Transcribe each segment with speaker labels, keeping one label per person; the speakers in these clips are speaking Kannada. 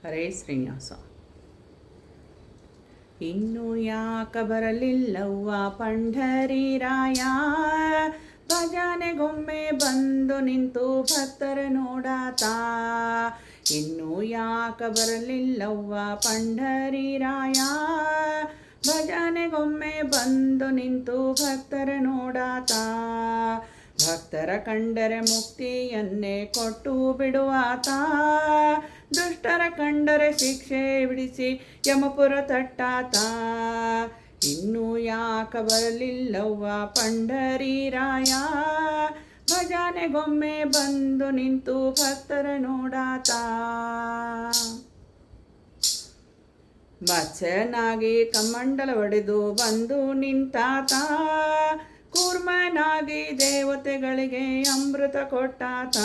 Speaker 1: ಹರೇ ಶ್ರೀನಿವಾಸ. ಇನ್ನು ಯಾಕ ಬರಲಿಲ್ಲವ್ವ ಪಂಢರೀರಾಯ, ಭಜನೆಗೊಮ್ಮೆ ಬಂದು ನಿಂತು ಭಕ್ತರ ನೋಡಾತ. ಇನ್ನು ಯಾಕ ಬರಲಿಲ್ಲವ್ವ ಪಂಢರೀರಾಯ, ಭಜನೆಗೊಮ್ಮೆ ಬಂದು ನಿಂತು ಭಕ್ತರ ನೋಡಾತ. ಭಕ್ತರ ಕಂಡರೆ ಮುಕ್ತಿಯನ್ನೇ ಕೊಟ್ಟು ಬಿಡುವಾತ, ದುಷ್ಟರ ಕಂಡರೆ ಶಿಕ್ಷೆ ಬಿಡಿಸಿ ಯಮಪುರ ತಟ್ಟಾತ. ಇನ್ನು ಯಾಕ ಬರಲಿಲ್ಲವ್ವ ಪಂಢರೀರಾಯ, ಭಜನೆಗೊಮ್ಮೆ ಬಂದು ನಿಂತು ಭಕ್ತರ ನೋಡಾತ. ಮತ್ಸ್ಯನಾಗಿ ಕಮಂಡಲ ಒಡೆದು ಬಂದು ನಿಂತಾತ, ಕೂರ್ಮನಾಗಿ ದೇವತೆಗಳಿಗೆ ಅಮೃತ ಕೊಟ್ಟಾತ.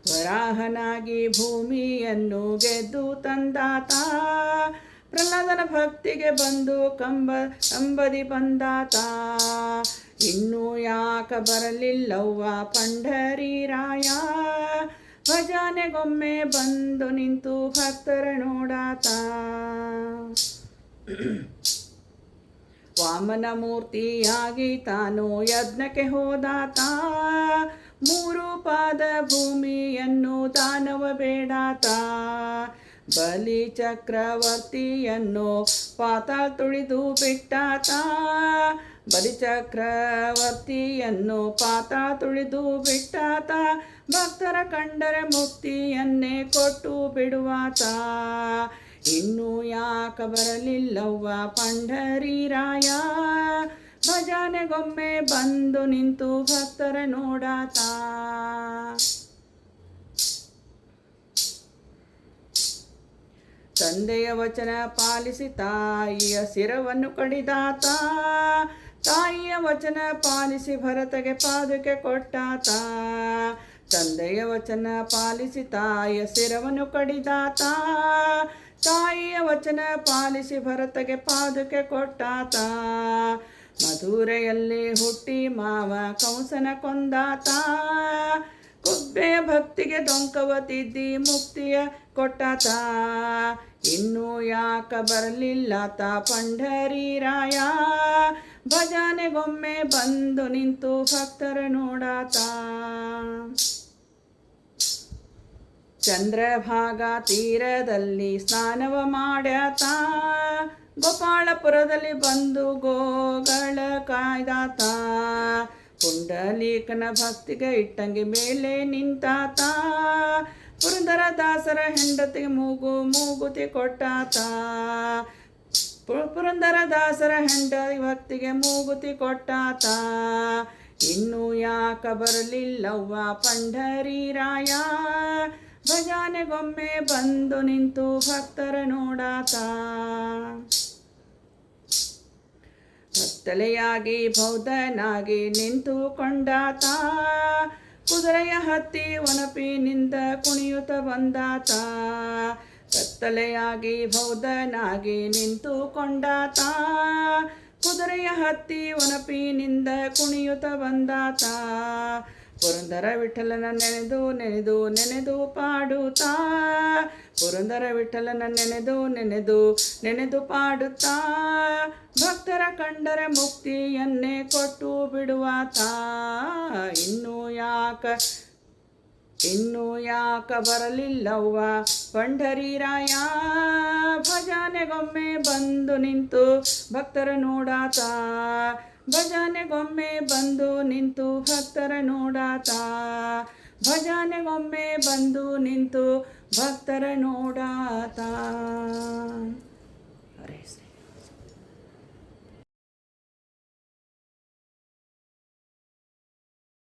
Speaker 1: ವರಾಹನಾಗಿ ಭೂಮಿಯನ್ನು ಗೆದ್ದು ತಂದಾತ, ಪ್ರಹ್ಲಾದನ ಭಕ್ತಿಗೆ ಬಂದು ಕಂಬದಿ ಬಂದಾತ. ಇನ್ನು ಯಾಕ ಬರಲಿಲ್ಲವ್ವ ಪಂಢರೀರಾಯ, ಭಜನೆಗೊಮ್ಮೆ ಬಂದು ನಿಂತು ಭಕ್ತರ ನೋಡಾತ. ವಾಮನ ಮೂರ್ತಿಯಾಗಿ ತಾನು ಯಜ್ಞಕ್ಕೆ ಹೋದಾತ, ಮೂರು ಪಾದ ಭೂಮಿಯನ್ನು ದಾನವ ಬೇಡಾತ. ಬಲಿ ಚಕ್ರವರ್ತಿಯನ್ನು ಪಾತಾಳ ತುಳಿದು ಬಿಟ್ಟಾತ, ಬಲಿ ಚಕ್ರವರ್ತಿಯನ್ನು ಪಾತಾಳ ತುಳಿದು ಬಿಟ್ಟಾತ. ಭಕ್ತರ ಕಂಡರೆ ಮುಕ್ತಿಯನ್ನೇ ಕೊಟ್ಟು ಬಿಡುವಾತ. ಇನ್ನು ಯಾಕ ಬರಲಿಲ್ಲವ್ವ ಪಂಢರೀರಾಯ, ಭಜನೆಗೊಮ್ಮೆ ಬಂದು ನಿಂತು ಭಕ್ತರ ನೋಡಾತ. ತಂದೆಯ ವಚನ ಪಾಲಿಸಿ ತಾಯಿಯ ಶಿರವನ್ನು ಕಡಿದಾತ, ತಾಯಿಯ ವಚನ ಪಾಲಿಸಿ ಭರತಗೆ ಪಾದುಕೆ ಕೊಟ್ಟಾತ. ತಂದೆಯ ವಚನ ಪಾಲಿಸಿ ತಾಯಿಯ ಶಿರವನ್ನು ಕಡಿದಾತ, ತಾಯಿಯ ವಚನ ಪಾಲಿಸಿ ಭರತಗೆ ಪಾದುಕೆ ಕೊಟ್ಟಾತ. ಮಧುರೆಯಲ್ಲಿ ಹುಟ್ಟಿ ಮಾವ ಕಂಸನ ಕೊಂದಾತ, ಕುಬ್ಬೆಯ ಭಕ್ತಿಗೆ ಡೊಂಕವ ತಿದ್ದಿ ಮುಕ್ತಿಯ ಕೊಟ್ಟಾತ. ಇನ್ನು ಯಾಕ ಬರಲಿಲ್ಲಾತ ಪಂಢರೀರಾಯ, ಭಜನೆಗೊಮ್ಮೆ ಬಂದು ನಿಂತು ಭಕ್ತರ ನೋಡಾತ. ಚಂದ್ರಭಾಗ ತೀರದಲ್ಲಿ ಸ್ನಾನವ ಮಾಡ್ಯಾತ, ಗೋಪಾಳಪುರದಲ್ಲಿ ಬಂದು ಗೋಗಳ ಕಾಯ್ದಾತ. ಪುಂಡಲೀಕನ ಭಕ್ತಿಗೆ ಇಟ್ಟಂಗೆ ಮೇಲೆ ನಿಂತಾತ, ಪುರಂದರದಾಸರ ಹೆಂಡತಿಗೆ ಮೂಗುತಿ ಕೊಟ್ಟಾತ. ಪುರಂದರದಾಸರ ಹೆಂಡತಿ ಭಕ್ತಿಗೆ ಮೂಗುತಿ ಕೊಟ್ಟಾತ. ಇನ್ನು ಯಾಕ ಬರಲಿಲ್ಲವ್ವ ಪಂಢರೀರಾಯ, ಭಜನೆಗೊಮ್ಮೆ ಬಂದು ನಿಂತು ಭಕ್ತರ ನೋಡಾತ. ಕತ್ತಲೆಯಾಗಿ ಬೌದ್ಧನಾಗಿ ನಿಂತುಕೊಂಡಾತ, ಕುದುರೆಯ ಹತ್ತಿ ಒನಪಿನಿಂದ ಕುಣಿಯುತ್ತ ಬಂದಾತ. ಕತ್ತಲೆಯಾಗಿ ಬೌದ್ಧನಾಗಿ ನಿಂತುಕೊಂಡಾತ, ಕುದುರೆಯ ಹತ್ತಿ ಒನಪಿನಿಂದ ಕುಣಿಯುತ್ತ ಬಂದಾತ. ಪುರಂದರ ವಿಠಲನ ನೆನೆದು ನೆನೆದು ನೆನೆದು ಪಾಡುತ್ತಾ, ಪುರಂದರ ವಿಠಲನ ನೆನೆದು ನೆನೆದು ನೆನೆದು ಪಾಡುತ್ತಾ. ಭಕ್ತರ ಕಂಡರೆ ಮುಕ್ತಿಯನ್ನೇ ಕೊಟ್ಟು ಬಿಡುವಾತ. ಇನ್ನು ಯಾಕ ಬರಲಿಲ್ಲವ್ವ ಪಂಢರೀರಾಯ, ಭಜನೆಗೊಮ್ಮೆ ಬಂದು ನಿಂತು ಭಕ್ತರ ನೋಡಾತ. ಭಜನೆಗೊಮ್ಮೆ ಬಂದು ನಿಂತು ಭಕ್ತರ ನೋಡಾತ. ಭಜನೆಗೊಮ್ಮೆ ಬಂದು ನಿಂತು ಭಕ್ತರ ನೋಡಾತ.